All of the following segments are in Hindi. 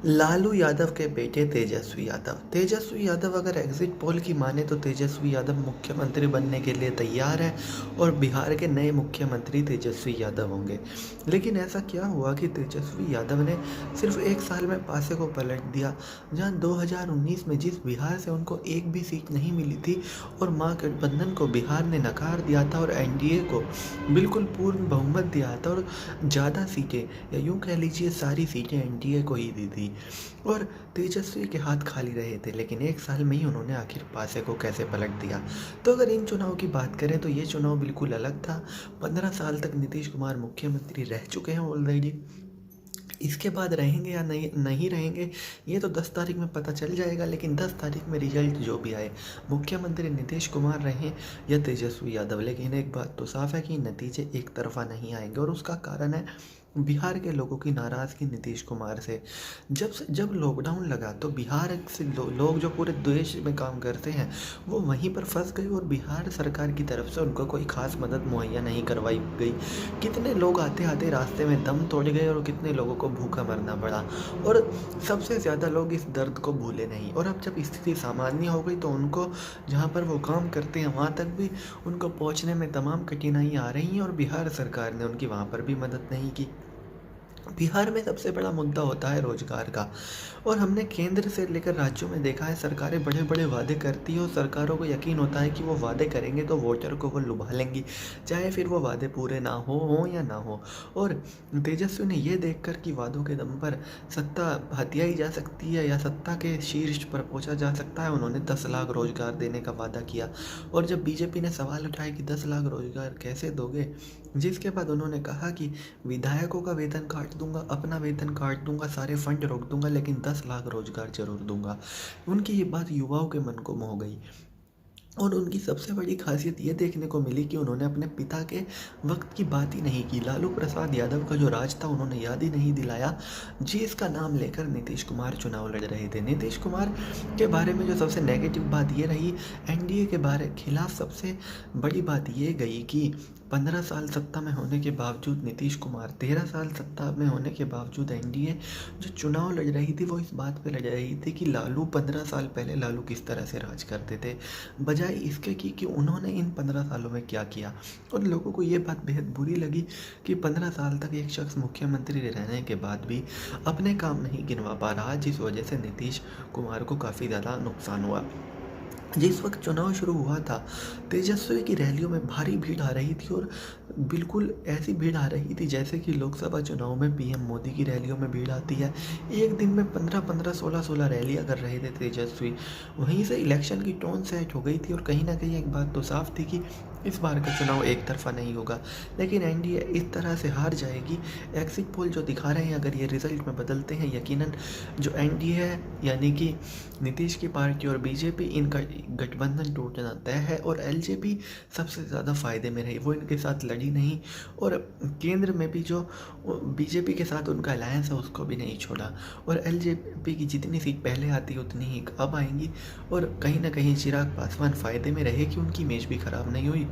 लालू यादव के बेटे तेजस्वी यादव अगर एग्जिट पोल की माने तो तेजस्वी यादव मुख्यमंत्री बनने के लिए तैयार है और बिहार के नए मुख्यमंत्री तेजस्वी यादव होंगे। लेकिन ऐसा क्या हुआ कि तेजस्वी यादव ने सिर्फ एक साल में पासे को पलट दिया। जहां 2019 में जिस बिहार से उनको एक भी सीट नहीं मिली थी और महागठबंधन को बिहार ने नकार दिया था और एनडीए को बिल्कुल पूर्ण बहुमत दिया था और ज़्यादा सीटें या यूँ कह लीजिए सारी सीटें एनडीए को ही दी थी और तेजस्वी के हाथ खाली रहे थे। लेकिन एक साल में ही उन्होंने आखिर पासे को कैसे पलट दिया। तो अगर इन चुनाव की बात करें तो ये चुनाव बिल्कुल अलग था। 15 साल तक नीतीश कुमार मुख्यमंत्री रह चुके हैं ऑलरेडी। इसके बाद रहेंगे या नहीं रहेंगे ये तो 10 तारीख में पता चल जाएगा। लेकिन 10 तारीख में रिजल्ट जो भी आए, मुख्यमंत्री नीतीश कुमार रहें या तेजस्वी यादव, लेकिन एक बात तो साफ है कि नतीजे एक तरफा नहीं आएंगे और उसका कारण है बिहार के लोगों की नाराज़गी नीतीश कुमार से। जब लॉकडाउन लगा तो बिहार से लोग जो पूरे देश में काम करते हैं वो वहीं पर फंस गए और बिहार सरकार की तरफ से उनको कोई खास मदद मुहैया नहीं करवाई गई। कितने लोग आते आते रास्ते में दम तोड़ गए और कितने लोगों को भूखा मरना पड़ा और सबसे ज़्यादा लोग इस दर्द को भूले नहीं। और अब जब स्थिति सामान्य हो गई तो उनको जहाँ पर वो काम करते हैं वहाँ तक भी उनको पहुँचने में तमाम कठिनाइयाँ आ रही हैं और बिहार सरकार ने उनकी वहाँ पर भी मदद नहीं की। बिहार में सबसे बड़ा मुद्दा होता है रोजगार का और हमने केंद्र से लेकर राज्यों में देखा है सरकारें बड़े बड़े वादे करती है और सरकारों को यकीन होता है कि वो वादे करेंगे तो वोटर को वो लुभा लेंगी, चाहे फिर वो वादे पूरे ना हो या ना हो। और तेजस्वी ने ये देखकर कि वादों के दम पर सत्ता हथियाई जा सकती है या सत्ता के शीर्ष पर पहुंचा जा सकता है, उन्होंने 10 लाख रोजगार देने का वादा किया। और जब बीजेपी ने सवाल उठाया कि 10 लाख रोजगार कैसे दोगे, जिसके बाद उन्होंने कहा कि विधायकों का वेतन काट दूंगा, अपना वेतन काट दूंगा, सारे फंड रोक दूंगा, लेकिन 10 लाख रोजगार जरूर दूंगा। उनकी ये बात युवाओं के मन को मोह गई और उनकी सबसे बड़ी खासियत ये देखने को मिली कि उन्होंने अपने पिता के वक्त की बात ही नहीं की। लालू प्रसाद यादव का जो राज था उन्होंने याद ही नहीं दिलाया जिसका नाम लेकर नीतीश कुमार चुनाव लड़ रहे थे। नीतीश कुमार के बारे में जो सबसे नेगेटिव बात ये रही, एनडीए के बारे खिलाफ सबसे बड़ी बात ये गई कि 15 साल सत्ता में होने के बावजूद नीतीश कुमार, 13 साल सत्ता में होने के बावजूद एनडीए जो चुनाव लड़ रही थी वो इस बात पे लड़ रही थी कि लालू 15 साल पहले लालू किस तरह से राज करते थे, बजाय इसके कि उन्होंने इन 15 सालों में क्या किया। और लोगों को ये बात बेहद बुरी लगी कि 15 साल तक एक शख्स मुख्यमंत्री रहने के बाद भी अपने काम नहीं गिनवा पा रहा, जिस वजह से नीतीश कुमार को काफ़ी ज़्यादा नुकसान हुआ। जिस वक्त चुनाव शुरू हुआ था तेजस्वी की रैलियों में भारी भीड़ आ रही थी और बिल्कुल ऐसी भीड़ आ रही थी जैसे कि लोकसभा चुनाव में पीएम मोदी की रैलियों में भीड़ आती है। एक दिन में 15-15, 16-16 रैलियां कर रहे थे तेजस्वी। वहीं से इलेक्शन की टोन सेट हो गई थी और कहीं ना कहीं एक बात तो साफ थी कि इस बार का चुनाव एक तरफा नहीं होगा, लेकिन एनडीए इस तरह से हार जाएगी। एग्जिट पोल जो दिखा रहे हैं अगर ये रिजल्ट में बदलते हैं, यकीनन जो एनडीए है यानी कि नीतीश की पार्टी और बीजेपी, इनका गठबंधन टूटना तय है और एलजेपी सबसे ज़्यादा फायदे में रही, वो इनके साथ लड़ी नहीं और केंद्र में भी जो बीजेपी के साथ उनका अलायंस है उसको भी नहीं छोड़ा और एलजेपी की जितनी सीट पहले आती उतनी ही अब आएंगी। और कहीं ना कहीं चिराग पासवान फायदे में रहे कि उनकी इमेज भी खराब नहीं हुई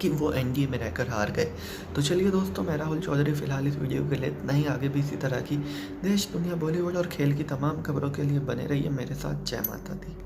कि वो एनडीए में रहकर हार गए। तो चलिए दोस्तों, मैं राहुल चौधरी फिलहाल इस वीडियो के लिए इतना ही। आगे भी इसी तरह की देश दुनिया बॉलीवुड और खेल की तमाम खबरों के लिए बने रहिए मेरे साथ। जय माता दी।